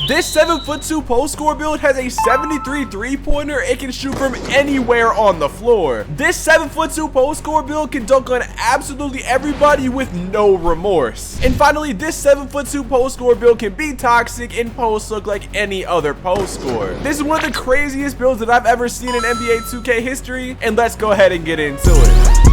This 7'2" post score build has a 73 3-pointer. It can shoot from anywhere on the floor. This 7'2" post score build can dunk on absolutely everybody with no remorse. And finally, this 7'2" post score build can be toxic and post look like any other post score. This is one of the craziest builds that I've ever seen in NBA 2K history, and let's go ahead and get into it.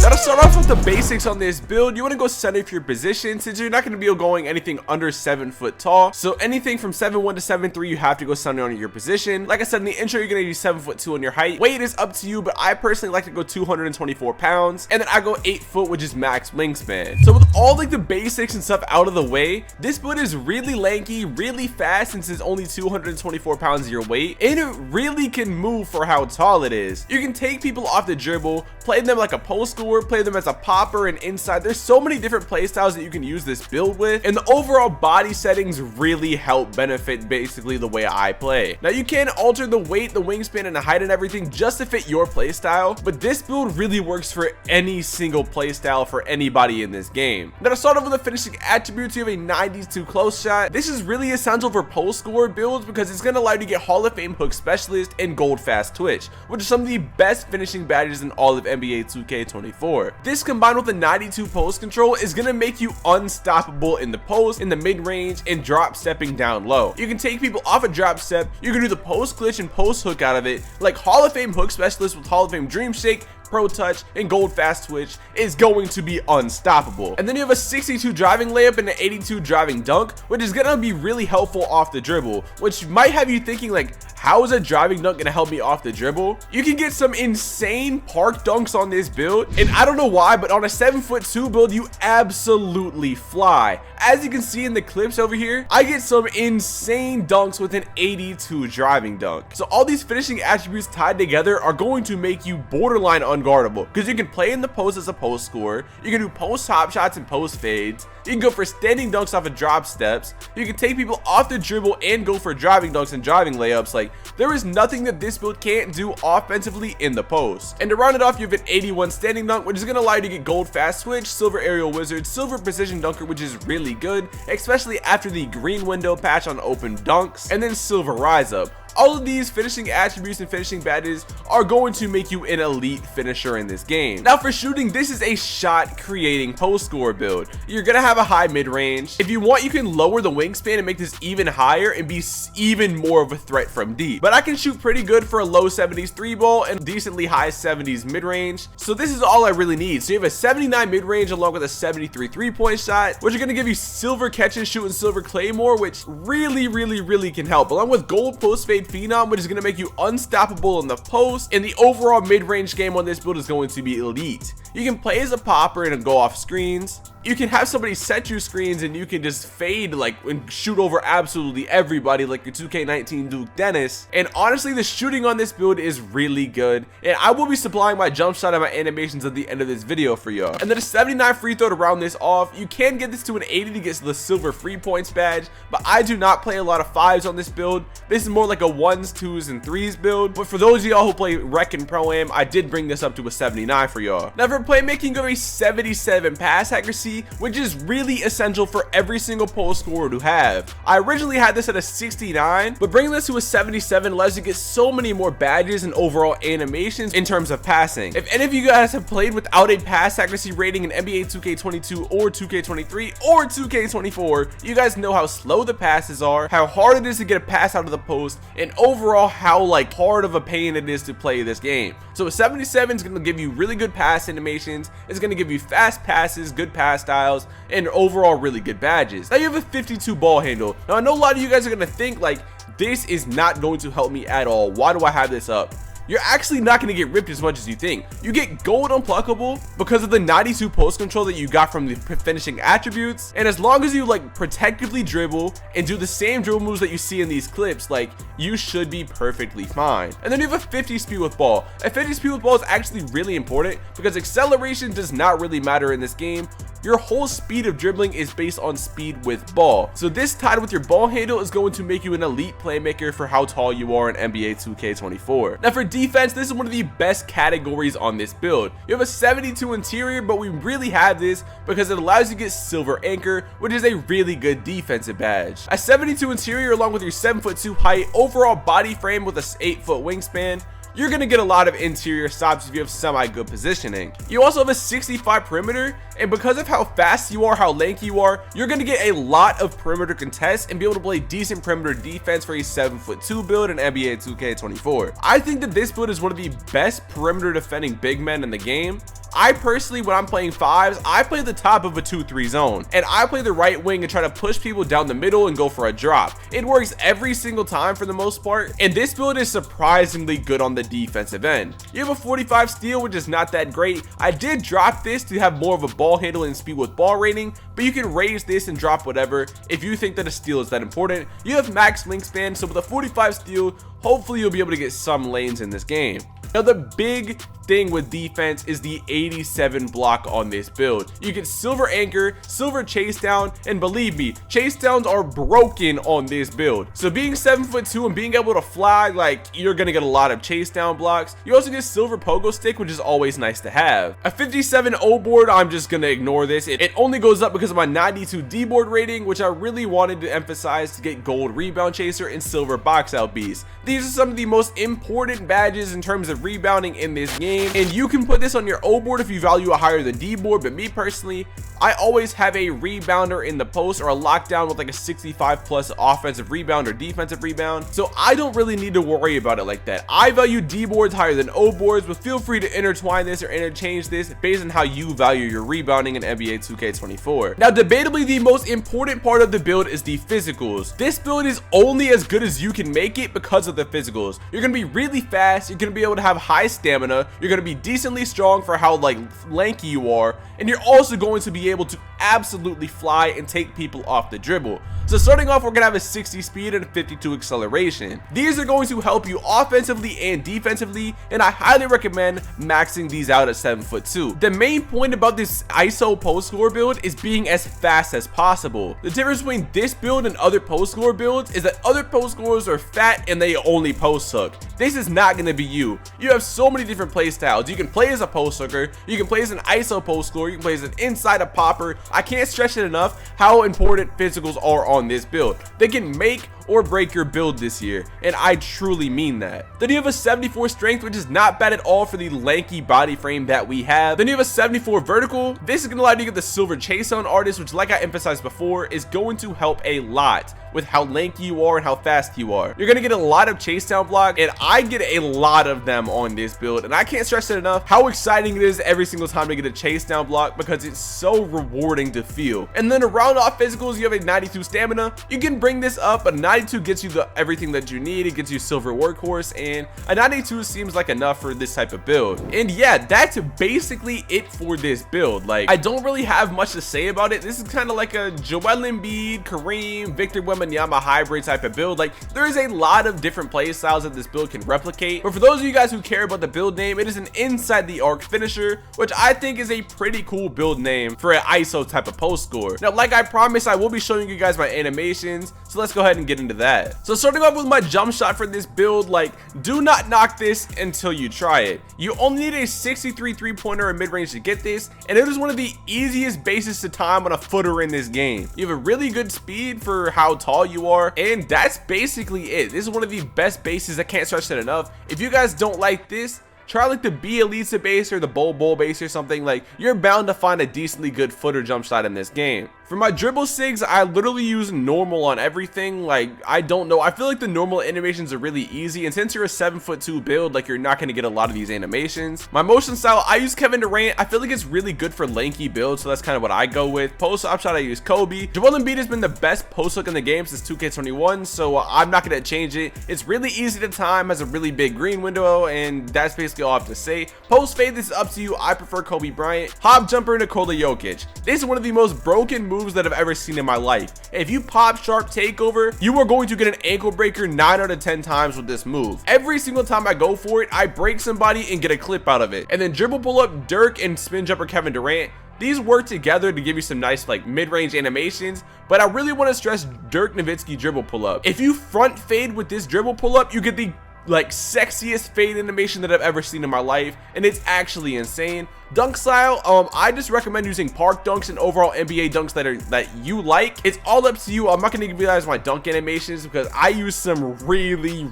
Now to start off with the basics on this build, you want to go center for your position since you're not going to be going anything under 7 foot tall. So anything from 7'1" to 7'3", you have to go center on your position. Like I said in the intro, you're going to use 7'2" on your height. Weight is up to you, but I personally like to go 224 pounds. And then I go 8 foot, which is max wingspan. So with all like the basics and stuff out of the way, this build is really lanky, really fast since it's only 224 pounds of your weight. And it really can move for how tall it is. You can take people off the dribble, play them like a post scorer, play them as a popper and inside. There's so many different play styles that you can use this build with, and the overall body settings really help benefit basically the way I play. Now you can alter the weight, the wingspan, and the height and everything just to fit your play style, but this build really works for any single play style for anybody in this game. Now to start off with the finishing attributes, you have a 92 close shot. This is really essential for post scorer builds because it's going to allow you to get Hall of Fame hook specialist and gold fast twitch, which are some of the best finishing badges in all of NBA 2K24. This combined with the 92 post control is going to make you unstoppable in the post, in the mid range, and drop stepping down low. You can take people off a drop step, you can do the post glitch and post hook out of it, like Hall of Fame hook specialist with Hall of Fame dream shake, pro touch, and gold fast twitch is going to be unstoppable. And then you have a 62 driving layup and an 82 driving dunk, which is going to be really helpful off the dribble, which might have you thinking like, how is a driving dunk going to help me off the dribble? You can get some insane park dunks on this build, and I don't know why, but on a 7'2" build, you absolutely fly. As you can see in the clips over here, I get some insane dunks with an 82 driving dunk. So all these finishing attributes tied together are going to make you borderline unguardable because you can play in the post as a post scorer, you can do post hop shots and post fades, you can go for standing dunks off of drop steps, you can take people off the dribble and go for driving dunks and driving layups. Like, there is nothing that this build can't do offensively in the post. And to round it off, you have an 81 standing dunk, which is going to allow you to get gold fast switch, silver aerial wizard, silver precision dunker, which is really good, especially after the green window patch on open dunks, and then silver rise up. All of these finishing attributes and finishing badges are going to make you an elite finisher in this game. Now for shooting, this is a shot creating post score build. You're going to have a high mid range. If you want, you can lower the wingspan and make this even higher and be even more of a threat from deep. But I can shoot pretty good for a low 70s 3-ball and decently high 70s mid range. So this is all I really need. So you have a 79 mid range along with a 73 3-point shot, which are going to give you silver catch and shoot and silver claymore, which really can help, along with gold post fade phenom, which is going to make you unstoppable in the post, and the overall mid-range game on this build is going to be elite. You can play as a popper and go off screens. You can have somebody set you screens and you can just fade like and shoot over absolutely everybody like your 2K19 Duke Dennis. And honestly, the shooting on this build is really good, and I will be supplying my jump shot and my animations at the end of this video for y'all. And then a 79 free throw to round this off. You can get this to an 80 to get the silver free points badge, but I do not play a lot of 5s on this build. This is more like a 1s, 2s, and 3s build. But for those of y'all who play Rec and Pro-Am, I did bring this up to a 79 for y'all. Now for playmaking, go to a 77 pass accuracy, which is really essential for every single post scorer to have. I originally had this at a 69, but bringing this to a 77 allows you to get so many more badges and overall animations in terms of passing. If any of you guys have played without a pass accuracy rating in NBA 2K22 or 2K23 or 2K24, you guys know how slow the passes are, how hard it is to get a pass out of the post, and overall how like hard of a pain it is to play this game. So a 77 is going to give you really good pass animations, it's going to give you fast passes, good pass styles, and overall really good badges. Now you have a 52 ball handle. Now I know a lot of you guys are going to think like, this is not going to help me at all. Why do I have this up? You're actually not going to get ripped as much as you think. You get gold unpluckable because of the 92 post control that you got from the finishing attributes, and as long as you like protectively dribble and do the same dribble moves that you see in these clips, like, you should be perfectly fine. And then you have a 50 speed with ball. A 50 speed with ball is actually really important because acceleration does not really matter in this game. your whole speed of dribbling is based on speed with ball. So this tied with your ball handle is going to make you an elite playmaker for how tall you are in NBA 2K24. Now for defense, this is one of the best categories on this build. You have a 72 interior, but we really have this because it allows you to get silver anchor, which is a really good defensive badge. A 72 interior along with your 7'2" height, overall body frame with a 8-foot wingspan, you're going to get a lot of interior stops if you have semi-good positioning. You also have a 65 perimeter, and because of how fast you are, how lanky you are, you're going to get a lot of perimeter contests and be able to play decent perimeter defense for a 7'2" build in NBA 2K24. I think that this build is one of the best perimeter defending big men in the game. I personally, when I'm playing fives, I play the top of a 2-3 zone, and I play the right wing and try to push people down the middle and go for a drop. It works every single time for the most part, and this build is surprisingly good on the defensive end. You have a 45 steal, which is not that great. I did drop this to have more of a ball handle and speed with ball rating, but you can raise this and drop whatever if you think that a steal is that important. You have max wingspan, so with a 45 steal, hopefully you'll be able to get some lanes in this game. Now the big thing with defense is the 87 block on this build. You get silver anchor, silver chase down, and believe me, chase downs are broken on this build. So being 7'2" and being able to fly, like, you're gonna get a lot of chase down blocks. You also get silver pogo stick, which is always nice to have. A 57 O board, I'm just gonna ignore this. It only goes up because of my 92 D board rating, which I really wanted to emphasize to get gold rebound chaser and silver box out beast. These are some of the most important badges in terms of rebounding in this game, and you can put this on your O board if you value it higher than D board, but me personally, I always have a rebounder in the post or a lockdown with like a 65 plus offensive rebound or defensive rebound, so I don't really need to worry about it like that. I value D boards higher than O boards, but feel free to intertwine this or interchange this based on how you value your rebounding in NBA 2K24. Now debatably the most important part of the build is the physicals. This build is only as good as you can make it because of the physicals. You're gonna be really fast, you're gonna be able to have high stamina, you're going to be decently strong for how like lanky you are, and you're also going to be able to absolutely fly and take people off the dribble. So starting off, we're going to have a 60 speed and a 52 acceleration. These are going to help you offensively and defensively, and I highly recommend maxing these out at 7'2". The main point about this ISO post score build is being as fast as possible. The difference between this build and other post score builds is that other post scorers are fat and they only post hook. This is not going to be you. You have so many different play styles. You can play as a post hooker, you can play as an ISO post scorer, you can play as an inside a popper. I can't stress it enough how important physicals are on this build. They can make or break your build this year, and I truly mean that. Then you have a 74 strength, which is not bad at all for the lanky body frame that we have. Then you have a 74 vertical. This is going to allow you to get the silver chase on artist, which like I emphasized before is going to help a lot with how lanky you are and how fast you are. You're going to get a lot of chase down block, and I get a lot of them on this build, and I can't stress it enough how exciting it is every single time to get a chase down block because it's so rewarding to feel. And then to round off physicals, you have a 92 stamina. You can bring this up, but 92 gets you everything that you need. It gets you silver workhorse, and a 92 seems like enough for this type of build. And yeah, that's basically it for this build. Like, I don't really have much to say about it. This is kind of like a Joel Embiid, Kareem, Victor Wembanyama hybrid type of build. Like, there's a lot of different play styles that this build can replicate, but for those of you guys who care about the build name, it is an inside the arc finisher, which I think is a pretty cool build name for an ISO type of post score. Now, like I promised, I will be showing you guys my animations, so let's go ahead and get into that. So starting off with my jump shot for this build, like, do not knock this until you try it. You only need a 63 3-pointer or mid-range to get this, and it is one of the easiest bases to time on a footer in this game. You have a really good speed for how tall you are, and that's basically it. This is one of the best bases. I can't stress that enough. If you guys don't like this, try like the B Elisa base or the Bowl base or something. Like, you're bound to find a decently good footer jump shot in this game. For my dribble sigs, I literally use normal on everything. Like, I don't know, I feel like the normal animations are really easy, and since you're a 7'2" build, like, you're not going to get a lot of these animations. My motion style, I use Kevin Durant. I feel like it's really good for lanky builds, so that's kind of what I go with. Post op shot, I use Kobe. Joel Embiid has been the best post hook in the game since 2K21, so I'm not going to change it. It's really easy to time, has a really big green window, and that's basically all I have to say. Post fade, this is up to you. I prefer Kobe Bryant. Hop jumper, Nikola Jokic. This is one of the most broken moves that I've ever seen in my life. If you pop sharp takeover, you are going to get an ankle breaker 9 out of 10 times with this move. Every single time I go for it, I break somebody and get a clip out of it. And then dribble pull up Dirk and spin jumper Kevin Durant. These work together to give you some nice like mid-range animations, but I really want to stress Dirk Nowitzki dribble pull-up. If you front fade with this dribble pull-up, you get the like sexiest fade animation that I've ever seen in my life, and it's actually insane. Dunk style, I just recommend using park dunks and overall NBA dunks that you like. It's all up to you. I'm not gonna give you guys my dunk animations because I use some really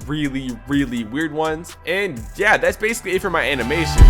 weird ones. And yeah, that's basically it for my animations.